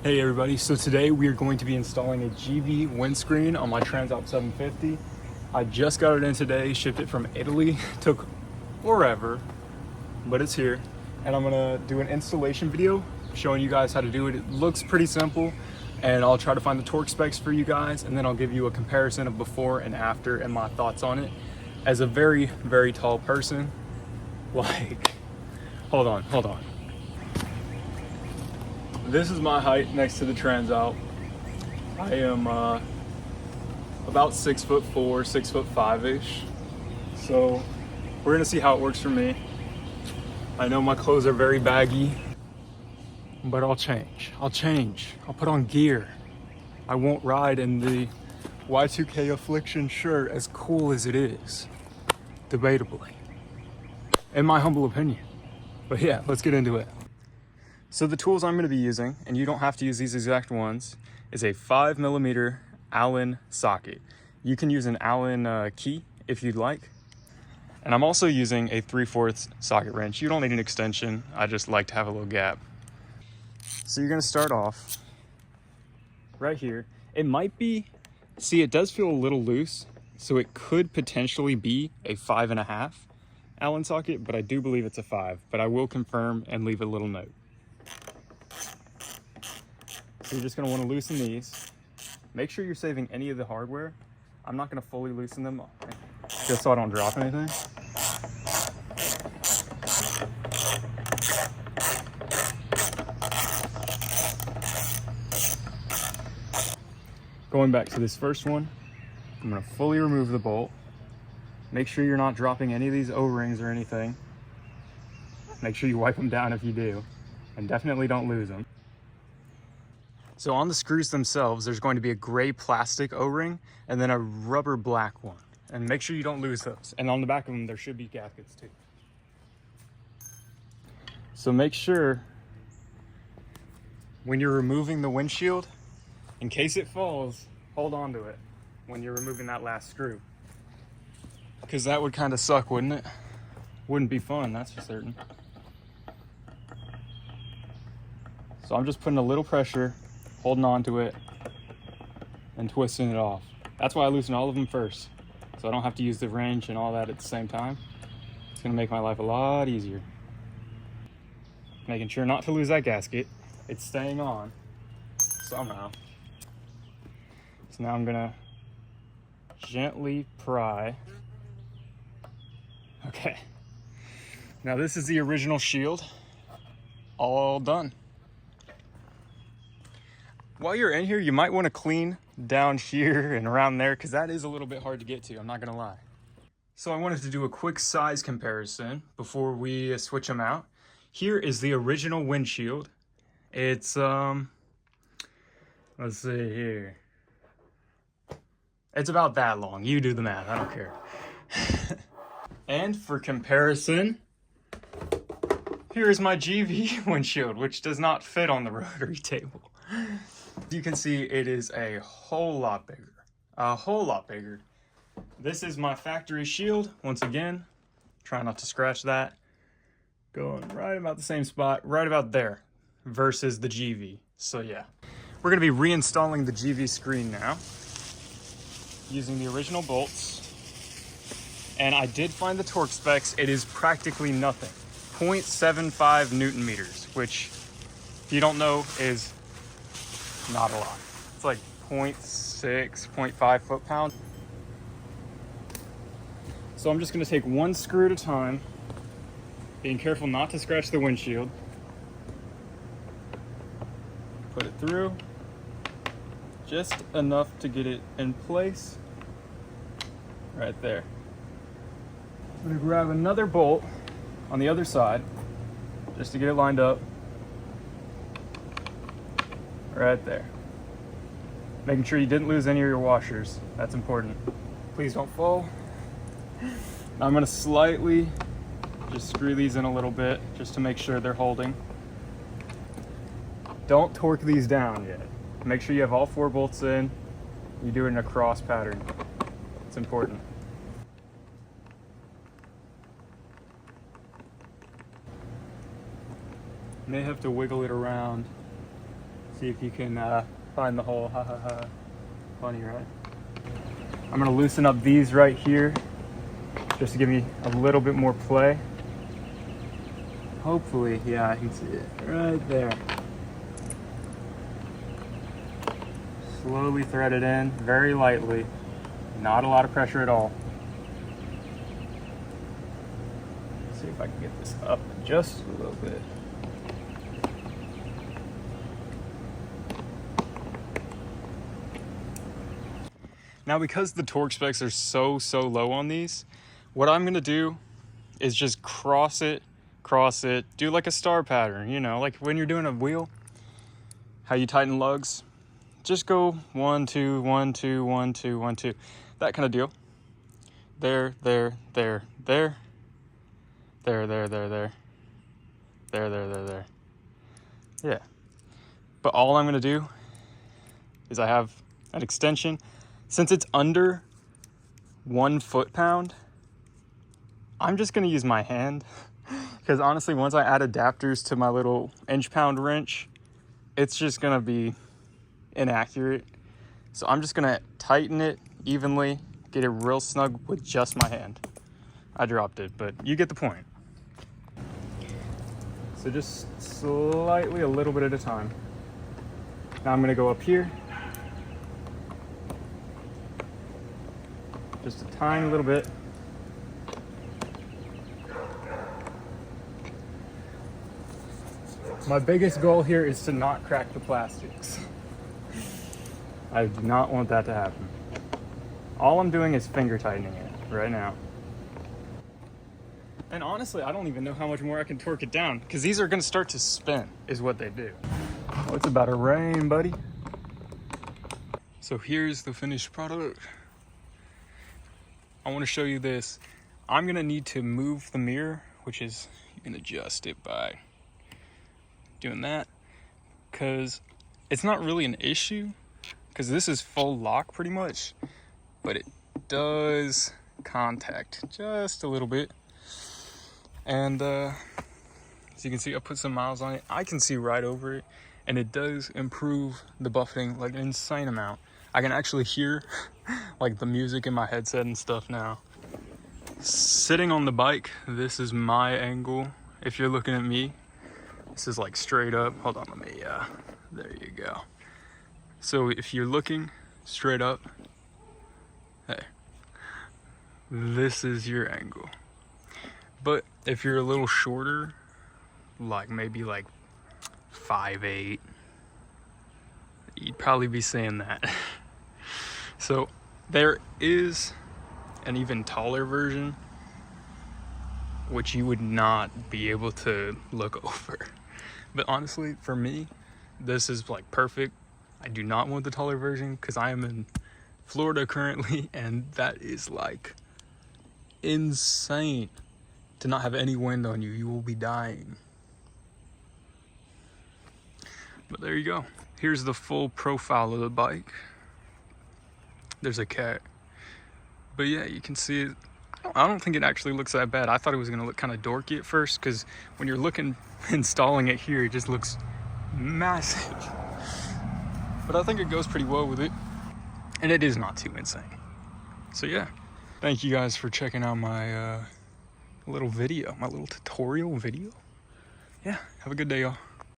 Hey everybody, so today we are going to be installing a Givi Windscreen on my Transalp 750. I just got it in today, shipped it from Italy, took forever, but it's here. And I'm gonna do an installation video showing you guys how to do it. It looks pretty simple, and I'll try to find the torque specs for you guys, and then I'll give you a comparison of before and after and my thoughts on it. As a very, very tall person, hold on. This is my height next to the Transalp. I am about 6'4", 6'5"-ish. So we're gonna see how it works for me. I know my clothes are very baggy, but I'll change. I'll put on gear. I won't ride in the Y2K Affliction shirt, as cool as it is, debatably, in my humble opinion. But yeah, let's get into it. So the tools I'm going to be using, and you don't have to use these exact ones, is a 5mm Allen socket. You can use an Allen key if you'd like. And I'm also using a 3/4 socket wrench. You don't need an extension. I just like to have a little gap. So you're going to start off right here. It might be, see, it does feel a little loose, so it could potentially be a 5.5 Allen socket, but I do believe it's a 5, but I will confirm and leave a little note. So you're just going to want to loosen these. Make sure you're saving any of the hardware. I'm not going to fully loosen them, just so I don't drop anything. Going back to this first one, I'm going to fully remove the bolt. Make sure you're not dropping any of these O-rings or anything. Make sure you wipe them down if you do, and definitely don't lose them. So on the screws themselves, there's going to be a gray plastic O-ring and then a rubber black one. And make sure you don't lose those. And on the back of them, there should be gaskets too. So make sure when you're removing the windshield, in case it falls, hold on to it when you're removing that last screw. Because that would kind of suck, wouldn't it? Wouldn't be fun, that's for certain. So I'm just putting a little pressure, holding on to it, and twisting it off. That's why I loosen all of them first, so I don't have to use the wrench and all that at the same time. It's gonna make my life a lot easier. Making sure not to lose that gasket. It's staying on somehow. So now I'm gonna gently pry. Okay. Now this is the original shield, all done. While you're in here, you might want to clean down here and around there, because that is a little bit hard to get to, I'm not gonna lie. So I wanted to do a quick size comparison before we switch them out. Here is the original windshield. It's let's see here. It's about that long. You do the math, I don't care. And for comparison, here is my GV windshield, which does not fit on the rotary table. You can see it is a whole lot bigger. This is my factory shield. Once again, try not to scratch that. Going right about the same spot, right about there, versus the GV. So yeah, we're gonna be reinstalling the GV screen now, using the original bolts. And I did find the torque specs. It is practically nothing. 0.75 Newton meters, which, if you don't know, is not a lot. It's like 0.6, 0.5 foot-pound. So I'm just gonna take one screw at a time, being careful not to scratch the windshield. Put it through, just enough to get it in place, right there. I'm gonna grab another bolt on the other side, just to get it lined up. Right there. Making sure you didn't lose any of your washers. That's important. Please don't fall. Now I'm gonna slightly just screw these in a little bit, just to make sure they're holding. Don't torque these down yet. Make sure you have all 4 bolts in. You do it in a cross pattern. It's important. May have to wiggle it around See if you can find the hole. Ha ha ha. Funny, right? I'm gonna loosen up these right here just to give me a little bit more play. Hopefully, yeah, I can see it right there. Slowly thread it in, very lightly. Not a lot of pressure at all. Let's see if I can get this up just a little bit. Now, because the torque specs are so low on these, what I'm gonna do is just cross it, do like a star pattern, you know, like when you're doing a wheel, how you tighten lugs. Just go 1, 2, 1, 2, 1, 2, 1, 2, that kind of deal. There, there, there, there, there, there, there, there, there, there, there, there. Yeah. But all I'm gonna do is I have an extension. Since it's under 1 foot-pound, I'm just gonna use my hand. Because honestly, once I add adapters to my little inch-pound wrench, it's just gonna be inaccurate. So I'm just gonna tighten it evenly, get it real snug with just my hand. I dropped it, but you get the point. So just slightly, a little bit at a time. Now I'm gonna go up here. Just a tiny little bit. My biggest goal here is to not crack the plastics. I do not want that to happen. All I'm doing is finger tightening it right now. And honestly, I don't even know how much more I can torque it down, because these are gonna start to spin, is what they do. Oh, it's about to rain, buddy. So here's the finished product. I wanna show you this. I'm gonna need to move the mirror, which is, you can adjust it by doing that, because it's not really an issue, because this is full lock pretty much, but it does contact just a little bit. And as you can see, I put some miles on it. I can see right over it, and it does improve the buffeting like an insane amount. I can actually hear like the music in my headset and stuff now. Sitting on the bike, this is my angle. If you're looking at me, this is like straight up. Hold on, let me, there you go. So if you're looking straight up, hey, this is your angle. But if you're a little shorter, like maybe like 5'8", you'd probably be saying that. So there is an even taller version, which you would not be able to look over. But honestly, for me, this is like perfect. I do not want the taller version because I am in Florida currently, and that is like insane to not have any wind on you. You will be dying. But there you go. Here's the full profile of the bike. There's a cat. But yeah, you can see it. I don't think it actually looks that bad. I thought it was gonna look kind of dorky at first, because when you're looking, installing it here, it just looks massive. But I think it goes pretty well with it. And it is not too insane. So yeah, thank you guys for checking out my little video, my little tutorial video. Yeah, have a good day, y'all.